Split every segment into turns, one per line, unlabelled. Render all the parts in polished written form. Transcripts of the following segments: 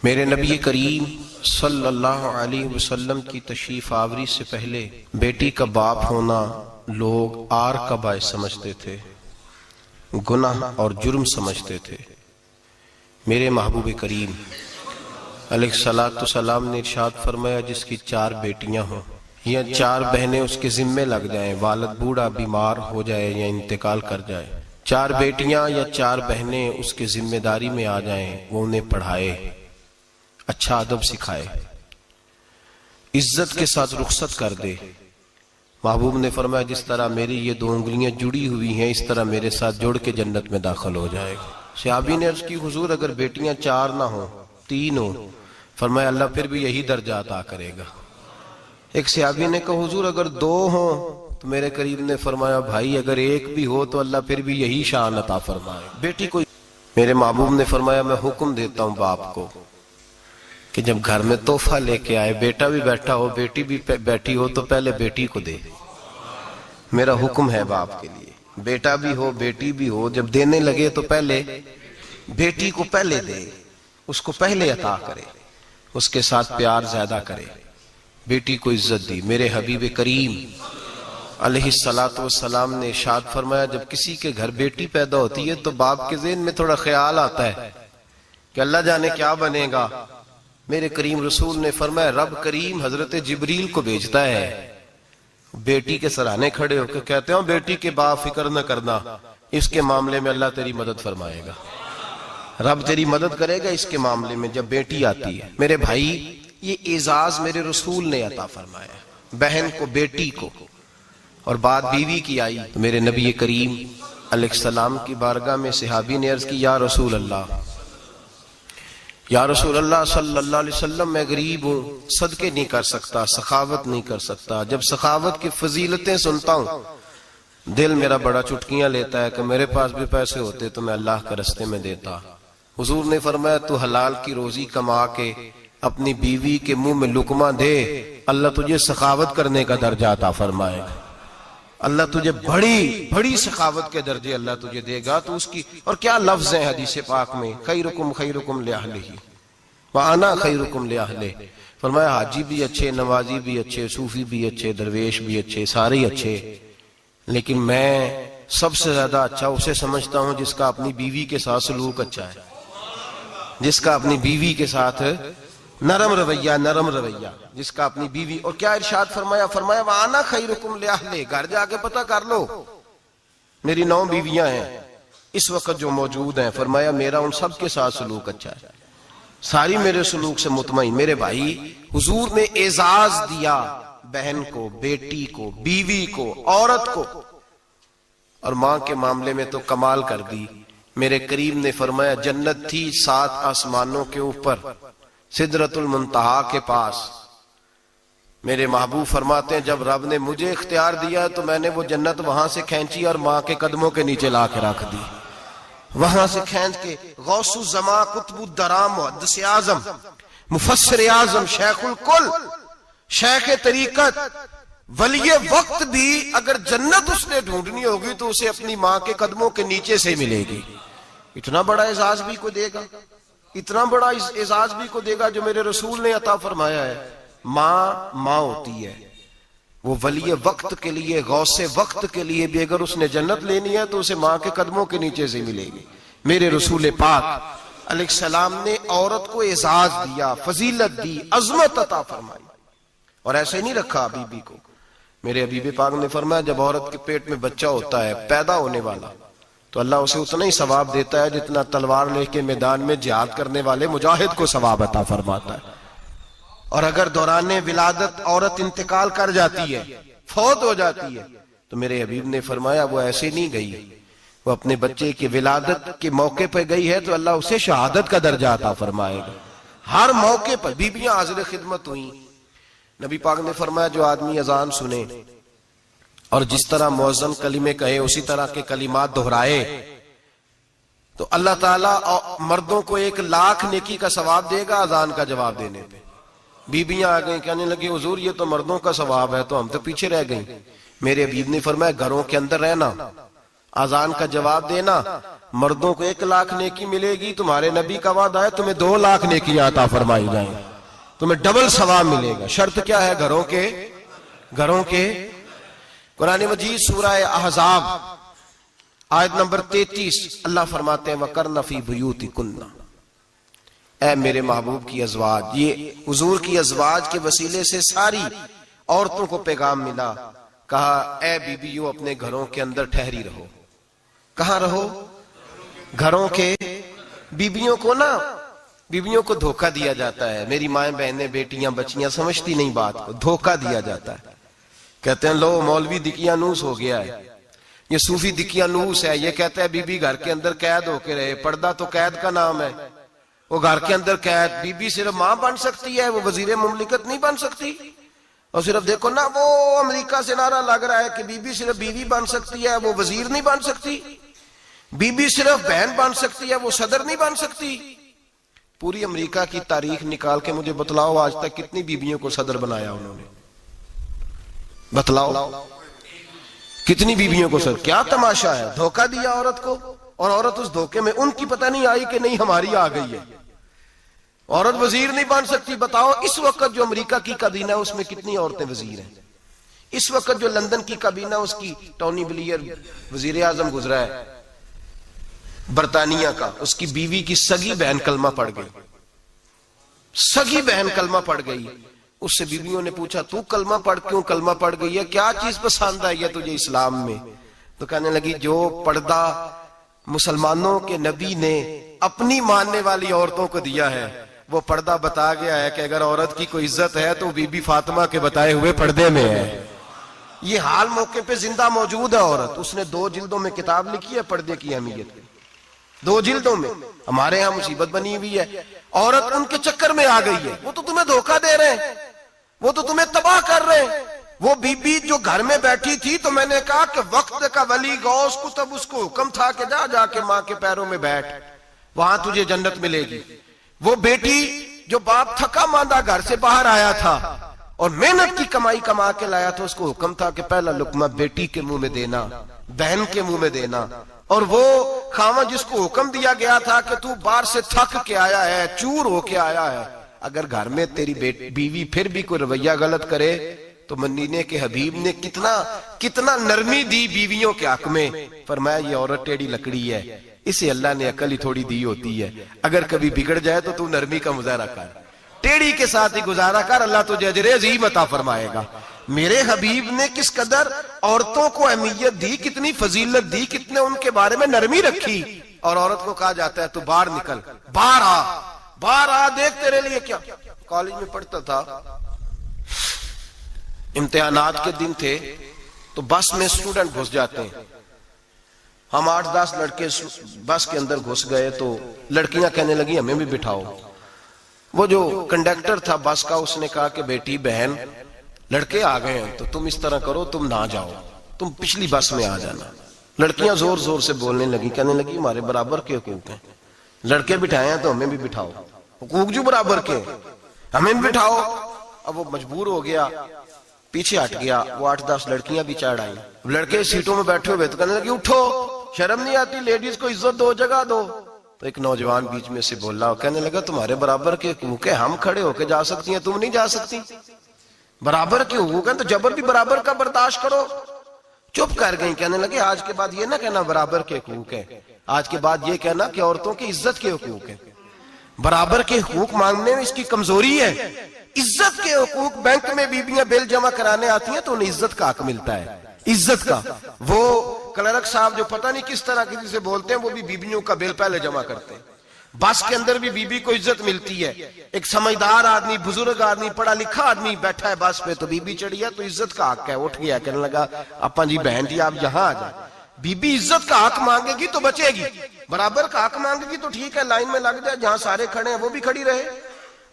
میرے نبی کریم صلی اللہ علیہ وسلم کی تشریف آوری سے پہلے بیٹی کا باپ ہونا لوگ آر کا باعث سمجھتے تھے، گناہ اور جرم سمجھتے تھے۔ میرے محبوب کریم علیہ الصلوۃ والسلام نے ارشاد فرمایا جس کی 4 بیٹیاں ہوں یا 4 بہنیں اس کے ذمے لگ جائیں، والد بوڑھا بیمار ہو جائے یا انتقال کر جائے، 4 بیٹیاں یا 4 بہنیں اس کے ذمہ داری میں آ جائیں، وہ انہیں پڑھائے، اچھا ادب سکھائے، عزت کے ساتھ رخصت کر دے۔ محبوب نے فرمایا جس طرح میری یہ 2 انگلیاں جڑی ہوئی ہیں اس طرح میرے ساتھ جڑ کے جنت میں داخل ہو جائے گا۔ صحابی نے عرض کی حضور اگر بیٹیاں 4 نہ ہوں 3 ہوں، فرمایا اللہ پھر بھی یہی درجہ عطا کرے گا۔ ایک صحابی نے کہا حضور اگر 2 ہوں، تو میرے قریب نے فرمایا بھائی اگر 1 بھی ہو تو اللہ پھر بھی یہی شان عطا فرمائے بیٹی کو۔ میرے محبوب نے فرمایا میں حکم دیتا ہوں باپ کو کہ جب گھر میں تحفہ لے کے آئے، بیٹا بھی بیٹھا ہو بیٹی بھی بیٹھی ہو، تو پہلے بیٹی کو دے۔ میرا حکم ہے باپ کے لیے، بیٹا بھی ہو بیٹی بھی ہو، جب دینے لگے تو پہلے بیٹی کو پہلے دے، اس کو پہلے عطا کرے، اس کے ساتھ پیار زیادہ کرے، بیٹی کو عزت دی۔ میرے حبیب کریم علیہ الصلوۃ والسلام نے ارشاد فرمایا جب کسی کے گھر بیٹی پیدا ہوتی ہے تو باپ کے ذہن میں تھوڑا خیال آتا ہے کہ اللہ جانے کیا بنے گا۔ میرے کریم رسول نے فرمایا رب کریم حضرت جبریل کو بھیجتا ہے، بیٹی کے سرانے کھڑے ہو کے کہتے ہیں بیٹی کے باپ فکر نہ کرنا، اس کے معاملے میں اللہ تیری مدد فرمائے گا، رب تیری مدد کرے گا اس کے معاملے میں جب بیٹی آتی ہے۔ میرے بھائی یہ اعزاز میرے رسول نے عطا فرمایا، بہن کو بیٹی کو، اور بات بیوی کی آئی تو میرے نبی کریم علیہ السلام کی بارگاہ میں صحابی نے عرض کی یا رسول اللہ صلی اللہ علیہ وسلم میں غریب ہوں، صدقے نہیں کر سکتا، سخاوت نہیں کر سکتا۔ جب سخاوت کی فضیلتیں سنتا ہوں دل میرا بڑا چٹکیاں لیتا ہے کہ میرے پاس بھی پیسے ہوتے تو میں اللہ کے راستے میں دیتا۔ حضور نے فرمایا تو حلال کی روزی کما کے اپنی بیوی کے منہ میں لقمہ دے، اللہ تجھے سخاوت کرنے کا درجہ عطا فرمائے گا، اللہ تجھے بڑی سخاوت کے درجے اللہ تجھے دے گا۔ تو اس کی اور کیا لفظ ہیں حدیث پاک میں، خیرکم لأہلہ وَأَنَا خیرکم لأہلہ۔ فرمایا حاجی بھی اچھے، نمازی بھی اچھے، صوفی بھی اچھے، درویش بھی اچھے، سارے اچھے، لیکن میں سب سے زیادہ اچھا اسے سمجھتا ہوں جس کا اپنی بیوی کے ساتھ سلوک اچھا ہے، جس کا اپنی بیوی کے ساتھ نرم رویہ، جس کا اپنی بیوی۔ اور کیا ارشاد فرمایا وَأَنَا خَيْرُكُمْ لِأَهْلِي، گھر جا کے پتہ کر لو میری 9 بیویاں ہیں اس وقت جو موجود ہیں، فرمایا میرا ان سب کے ساتھ سلوک اچھا ہے، ساری میرے سلوک سے مطمئن۔ میرے بھائی حضور نے اعزاز دیا بہن کو، بیٹی کو، بیوی کو، عورت کو، اور ماں کے معاملے میں تو کمال کر دی۔ میرے کریم نے فرمایا جنت تھی 7 آسمانوں کے اوپر سدرۃ المنتہا کے پاس۔ میرے محبوب فرماتے ہیں جب رب نے مجھے اختیار دیا تو میں نے وہ جنت وہاں سے کھینچی اور ماں کے قدموں کے نیچے لا کے رکھ دی، وہاں سے کھینچ کے۔ غوث الزمان، قطب الدرام، محدث اعظم، مفسر اعظم، شیخ الکل، شیخ طریقت، ولی وقت بھی اگر جنت اس نے ڈھونڈنی ہوگی تو اسے اپنی ماں کے قدموں کے نیچے سے ملے گی۔ اتنا بڑا اعزاز بھی کو دے گا، اتنا بڑا اعزاز بھی کو دے گا جو میرے رسول نے عطا فرمایا ہے۔ ماں ہوتی ہے، وہ ولی وقت کے لیے، غوث وقت کے لیے بھی اگر اس نے جنت لینی ہے تو اسے ماں کے قدموں کے نیچے سے ملے گی۔ میرے رسول پاک علیہ السلام نے عورت کو اعزاز دیا، فضیلت دی، عظمت عطا فرمائی، اور ایسے نہیں رکھا بی بی کو۔ میرے حبیب پاک نے فرمایا جب عورت کے پیٹ میں بچہ ہوتا ہے پیدا ہونے والا تو اللہ اسے اتنا ہی ثواب دیتا ہے جتنا تلوار لے کے میدان میں جہاد کرنے والے مجاہد کو ثواب عطا فرماتا ہے۔ اور اگر دوران ولادت عورت انتقال کر جاتی ہے، فوت ہو جاتی ہے، تو میرے حبیب نے فرمایا وہ ایسے نہیں گئی، وہ اپنے بچے کی ولادت کے موقع پہ گئی ہے تو اللہ اسے شہادت کا درجہ عطا فرمائے گا۔ ہر موقع پر بیبیاں حاضر خدمت ہوئیں۔ نبی پاک نے فرمایا جو آدمی اذان سنے اور جس طرح مؤذن کلمے کہے اسی طرح کے کلمات دہرائے تو اللہ تعالیٰ مردوں کو 1,00,000 نیکی کا ثواب دے گا اذان کا جواب دینے پہ۔ بیبیاں آ گئیں کہنے لگی حضور یہ تو مردوں کا ثواب ہے تو ہم تو پیچھے رہ گئیں۔ میرے حبیب نے فرمایا گھروں کے اندر رہنا، اذان کا جواب دینا، مردوں کو 1 لاکھ نیکی ملے گی، تمہارے نبی کا وعدہ ہے تمہیں 2 لاکھ نیکیاں عطا فرمائی جائیں، تمہیں ڈبل ثواب ملے گا۔ شرط کیا ہے؟ گھروں کے قرآن مجید سورہ احزاب آیت نمبر 33 اللہ فرماتے ہیں وَقَرْنَ فِي بُيُوتِكُنَّ، اے میرے محبوب کی ازواج، یہ حضور کی ازواج کے وسیلے سے ساری عورتوں کو پیغام ملا، کہا اے بیویوں اپنے گھروں کے اندر ٹھہری رہو۔ کہاں رہو؟ گھروں کے۔ بیویوں کو دھوکہ دیا جاتا ہے، میری مائیں بہنیں بیٹیاں بچیاں سمجھتی نہیں بات کو، دھوکہ دیا جاتا ہے، کہتے ہیں لو مولوی دقیانوس ہو گیا ہے، یہ صوفی دقیانوس ہے، یہ کہتا ہے بی بی گھر کے اندر قید ہو کے رہے، پردہ تو قید کا نام ہے، وہ گھر کے اندر قید، بی بی صرف ماں بن سکتی ہے، وہ وزیر مملکت نہیں بن سکتی۔ اور صرف دیکھو نا وہ امریکہ سے نعرہ لگ رہا ہے کہ بی بی صرف بیوی بن سکتی ہے، وہ وزیر نہیں بن سکتی، بی بی صرف بہن بن سکتی ہے، وہ صدر نہیں بن سکتی۔ پوری امریکہ کی تاریخ نکال کے مجھے بتلاؤ آج تک کتنی بیویوں کو صدر بنایا انہوں نے، بتلاؤ کتنی بیویوں کو صدر۔ کیا تماشا ہے، دھوکہ دیا عورت کو، اور عورت اس دھوکے میں ان کی پتہ نہیں آئی کہ نہیں ہماری آ گئی ہے، عورت وزیر نہیں بن سکتی۔ بتاؤ اس وقت جو امریکہ کی کابینہ ہے اس میں کتنی عورتیں وزیر ہیں؟ اس وقت جو لندن کی کابینہ اس کی ٹونی بلیئر وزیر اعظم گزرا ہے برطانیہ کا، اس کی بیوی کی سگی بہن کلمہ پڑھ گئی، سگی بہن کلمہ پڑھ گئی۔ اس سے بیویوں نے پوچھا تو کلمہ پڑھ کیوں کلمہ پڑھ گئی ہے، کیا چیز پسند آئی ہے تجھے اسلام میں؟ تو کہنے لگی جو پردہ مسلمانوں کے نبی نے اپنی ماننے والی عورتوں کو دیا ہے وہ پردہ بتا گیا ہے کہ اگر عورت کی کوئی عزت ہے تو بی بی فاطمہ کے بتائے ہوئے پردے میں ہے۔ یہ حال موقع پہ زندہ موجود ہے عورت، اس نے 2 جلدوں میں کتاب لکھی ہے پردے کی اہمیت، 2 جلدوں میں۔ ہمارے ہاں مصیبت بنی ہوئی ہے، عورت ان کے چکر میں آ گئی ہے، وہ تو تمہیں دھوکہ دے رہے ہیں، وہ تو تمہیں تباہ کر رہے ہیں۔ وہ بی بی جو گھر میں بیٹھی تھی تو میں نے کہا کہ وقت کا ولی غوث کتب اس کو حکم تھا کہ جا کے ماں کے پیروں میں بیٹھ، وہاں تجھے جنت ملے گی۔ وہ بیٹی جو باپ تھکا ماندہ گھر سے باہر آیا تھا اور محنت کی کمائی کما کے لایا تھا، اس کو حکم تھا کہ پہلا لقمہ بیٹی کے منہ میں دینا، بہن کے منہ میں دینا۔ اور وہ خاوند جس کو حکم دیا گیا تھا کہ تو باہر سے تھک کے آیا ہے، چور ہو کے آیا ہے، اگر گھر میں تیری بیوی پھر بھی کوئی رویہ غلط کرے تو مدینے کے حبیب نے کتنا نرمی دی بیویوں کے حق میں۔ فرمایا یہ عورت ٹیڑھی لکڑی ہے، اسے اللہ نے عقل ہی تھوڑی دی ہوتی ہے، اگر کبھی بگڑ جائے تو تو نرمی کا مظاہرہ کر، ٹیڑھی کے ساتھ ہی گزارا کر، اللہ تجھے اجر عظیم عطا فرمائے گا۔ میرے حبیب نے کس قدر عورتوں کو اہمیت دی، کتنی فضیلت دی، کتنے ان کے بارے میں نرمی رکھی۔ اور عورت کو کہا جاتا ہے تو باہر نکل، باہر آ دیکھ تیرے لیے کیا۔ کالج میں پڑھتا تھا، امتحانات کے دن تھے تو بس میں اسٹوڈنٹ گھس جاتے ہیں، ہم 8-10 لڑکے بس کے اندر گھس گئے تو لڑکیاں کہنے لگی ہمیں بھی بٹھاؤ۔ وہ جو کنڈکٹر تھا بس کا اس نے کہا کہ بیٹی بہن لڑکے آ گئے ہیں تو تم اس طرح کرو، تم نہ جاؤ، تم پچھلی بس میں آ جانا۔ لڑکیاں زور زور سے بولنے لگی، کہنے لگی ہمارے برابر کے حقوق ہیں، لڑکے بٹھائے ہیں تو ہمیں بھی بٹھاؤ، حقوق جو برابر کے ہمیں بھی بٹھاؤ۔ اب وہ مجبور ہو گیا، پیچھے ہٹ گیا، وہ 8-10 لڑکیاں بھی چڑھ آئیں، لڑکے سیٹوں میں بیٹھے ہوئے تو کہنے لگی اٹھو، شرم نہیں آتی، لیڈیز کو عزت دو، جگہ دو۔ تو ایک نوجوان بیچ میں سے بولا، کہنے لگا تمہارے برابر کے حقوق ہیں، ہم کھڑے ہو کے جا سکتی ہیں، تم نہیں جا سکتی، برابر کے حقوق ہیں تو جبر بھی برابر کا برداشت کرو۔ چپ کر گئی، کہنے لگے آج کے بعد یہ نہ کہنا برابر کے حقوق ہیں، آج کے بعد یہ کہنا کہ عورتوں کی عزت کے حقوق ہیں۔ برابر کے حقوق مانگنے میں اس کی کمزوری ہے۔ عزت کے حقوق، بینک میں بیویاں بل جمع کرانے آتی ہیں تو انہیں عزت کا حق ملتا ہے، عزت کا۔ وہ کلرک صاحب جو پتہ نہیں کس طرح کسی سے بولتے ہیں وہ بھی بیویوں کا بل پہلے جمع کرتے ہیں۔ بس کے اندر بھی بیوی کو عزت ملتی ہے، ایک سمجھدار آدمی، بزرگ آدمی، پڑھا لکھا آدمی بیٹھا ہے بس پہ تو بیوی چڑھی ہے تو عزت کا حق ہے، اٹھ گیا، کہنے لگا اپا جی بہن جی آپ یہاں آ جائیں۔ بیوی عزت کا حق مانگے گی تو بچے گی، برابر کا حق مانگے گی تو ٹھیک ہے، لائن میں لگ جائے، جہاں سارے کھڑے ہیں وہ بھی کھڑی رہے،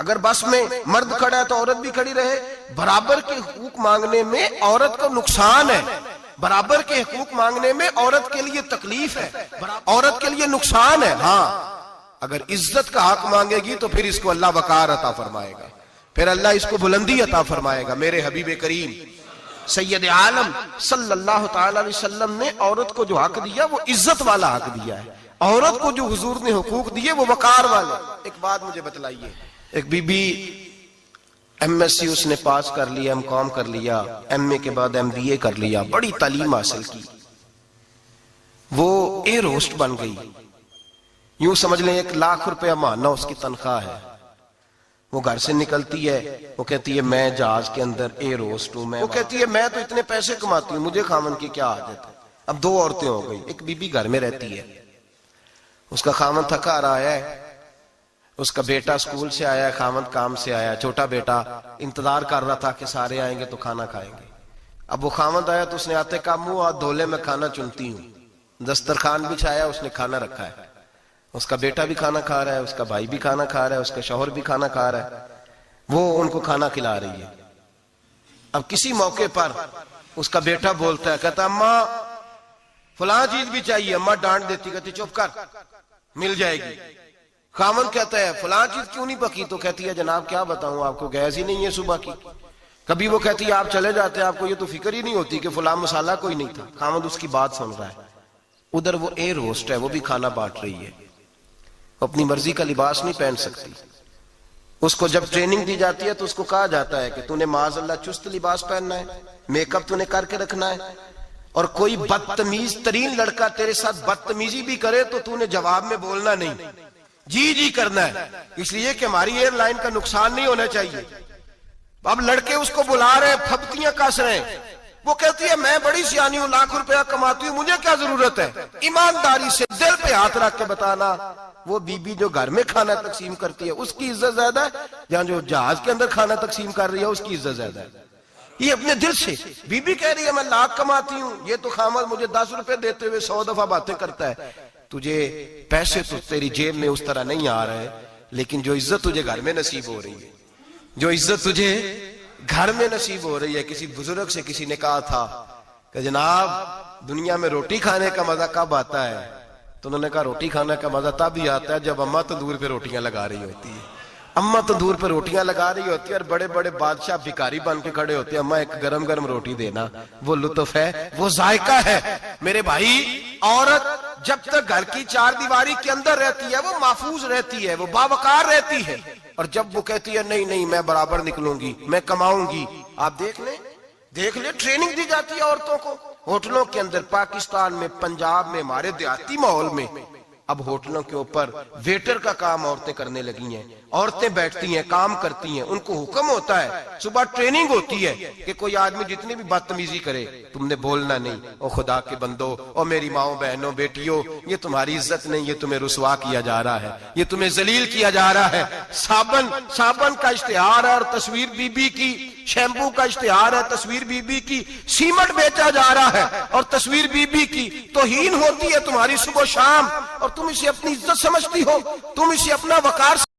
اگر بس میں مرد کھڑا ہے تو عورت بھی کھڑی رہے۔ برابر کے حقوق مانگنے میں عورت کو نقصان ہے، برابر کے حقوق مانگنے میں عورت کے لیے تکلیف ہے، عورت کے لیے نقصان ہے۔ ہاں اگر عزت کا حق مانگے گی تو پھر اس کو اللہ وقار عطا فرمائے گا، پھر اللہ اس کو بلندی عطا فرمائے گا۔ میرے حبیب کریم سید عالم صلی اللہ تعالی علیہ وسلم نے عورت کو جو حق دیا وہ عزت والا حق دیا ہے۔ عورت کو جو حضور نے حقوق دیے وہ وقار والے. ایک بات مجھے بتلائیے, ایک B B M S C اس نے پاس کر لیا, ایم کام کر لیا, ایم اے کے بعد ایم بی اے کر لیا, بڑی تعلیم حاصل کی, وہ ایئر ہوسٹ بن گئی. یوں سمجھ لیں 1 لاکھ روپیہ ماہانہ اس کی تنخواہ ہے. وہ گھر سے نکلتی ہے, وہ کہتی ہے میں جہاز کے اندر ایئر ہوسٹ ہوں. وہ کہتی ہے میں تو اتنے پیسے کماتی ہوں, مجھے خاوند کی کیا عادت ہے. اب 2 عورتیں ہو گئی. ایک بی بی گھر میں رہتی ہے, اس کا خاوند تھکا رہا ہے, اس کا بیٹا اسکول سے آیا ہے, خاوند کام سے آیا, چھوٹا بیٹا انتظار کر رہا تھا کہ سارے آئیں گے تو کھانا کھائیں گے. اب وہ خاوند آیا تو اس نے آتے کا منہ ہاتھ دھولے میں کھانا چنتی ہوں. دسترخوان بچھایا, اس نے کھانا رکھا ہے, اس کا بیٹا بھی کھانا کھا رہا ہے, اس کا بھائی بھی کھانا کھا رہا ہے, اس کا شوہر بھی کھانا کھا رہا ہے, وہ ان کو کھانا کھلا رہی ہے. اب کسی موقع پر اس کا بیٹا بولتا ہے, کہتا اماں فلاں چیز بھی چاہیے. اماں ڈانٹ دیتی, کہتی چپ کر, مل جائے گی. خاوند کہتا ہے فلاں چیز کیوں نہیں پکی؟ تو کہتی ہے جناب کیا بتاؤں آپ کو, گیس ہی نہیں ہے صبح کی. کبھی وہ کہتی ہے آپ چلے جاتے ہیں, آپ کو یہ تو فکر ہی نہیں ہوتی کہ فلاں مسالہ کوئی نہیں تھا. خاوند اس کی بات سن رہا ہے. ادھر وہ ایئر ہوسٹ ہے, وہ بھی کھانا بانٹ رہی ہے, اپنی مرضی کا لباس نہیں پہن سکتی. اس کو جب ٹریننگ دی جاتی ہے تو اس کو کہا جاتا ہے کہ تو نے معاذ اللہ چست لباس پہننا ہے, میک اپ تو نے کر کے رکھنا ہے, اور کوئی بدتمیز ترین لڑکا تیرے ساتھ بدتمیزی بھی کرے تو تو نے جواب میں بولنا نہیں, جی جی کرنا ہے, اس لیے کہ ہماری ایئر لائن کا نقصان نہیں ہونا چاہیے. اب لڑکے اس کو بلا رہے, پھپتیاں کس رہے ہیں. وہ کہتی ہے میں بڑی سیانی ہوں, لاکھ روپیہ کماتی ہوں, مجھے کیا ضرورت ہے. ایمانداری سے دل پہ ہاتھ رکھ کے بتانا, وہ بی بی جو گھر میں کھانا تقسیم کرتی ہے اس کی عزت زیادہ ہے, یا جو جہاز کے اندر کھانا تقسیم کر رہی ہے اس کی عزت زیادہ ہے. یہ اپنے دل سے. بی بی کہہ رہی ہے میں لاکھ کماتی ہوں, یہ تو خامد مجھے 10 روپے دیتے ہوئے 100 دفعہ باتیں کرتا ہے. تجھے پیسے تو تیری جیب میں اس طرح نہیں آ رہے, لیکن جو عزت تجھے گھر میں نصیب ہو رہی ہے, جو عزت تجھے گھر میں نصیب ہو رہی ہے. کسی بزرگ سے کسی نے کہا تھا کہ جناب دنیا میں روٹی کھانے کا مزہ کب آتا ہے؟ تو انہوں نے کہا روٹی کھانے کا مزہ تب ہی آتا ہے جب اماں تندور پہ روٹیاں لگا رہی ہوتی ہے. اماں تندور پہ روٹیاں لگا رہی ہوتی ہے اور بڑے بڑے بادشاہ بھکاری بن کے کھڑے ہوتے ہیں, اماں ایک گرم گرم روٹی دینا. وہ لطف ہے, وہ ذائقہ ہے. میرے بھائی, عورت جب تک گھر کی 4 دیواری کے اندر رہتی ہے وہ محفوظ رہتی ہے, وہ باوقار رہتی ہے. اور جب وہ کہتی ہے نہیں نہیں میں برابر نکلوں گی, میں کماؤں گی, آپ دیکھ لیں ٹریننگ دی جاتی ہے عورتوں کو ہوٹلوں کے اندر. پاکستان میں, پنجاب میں, ہمارے دیہاتی ماحول میں اب ہوٹلوں کے اوپر ویٹر کا کام عورتیں کرنے لگی ہیں. عورتیں بیٹھتی ہیں, کام کرتی ہیں, ان کو حکم ہوتا ہے, صبح ٹریننگ ہوتی ہے کہ کوئی آدمی جتنی بھی بدتمیزی کرے تم نے بولنا نہیں. او خدا کے بندو, او میری ماؤں بہنوں بیٹیوں, یہ تمہاری عزت نہیں, یہ تمہیں رسوا کیا جا رہا ہے, یہ تمہیں ذلیل کیا جا رہا ہے. صابن کا اشتہار ہے اور تصویر بی بی کی, شیمپو کا اشتہار ہے, تصویر بی بی کی, سیمنٹ بیچا جا رہا ہے اور تصویر بی بی کی. توہین ہوتی ہے تمہاری صبح و شام, اور تم اسے اپنی عزت سمجھتی ہو, تم اسے اپنا وقار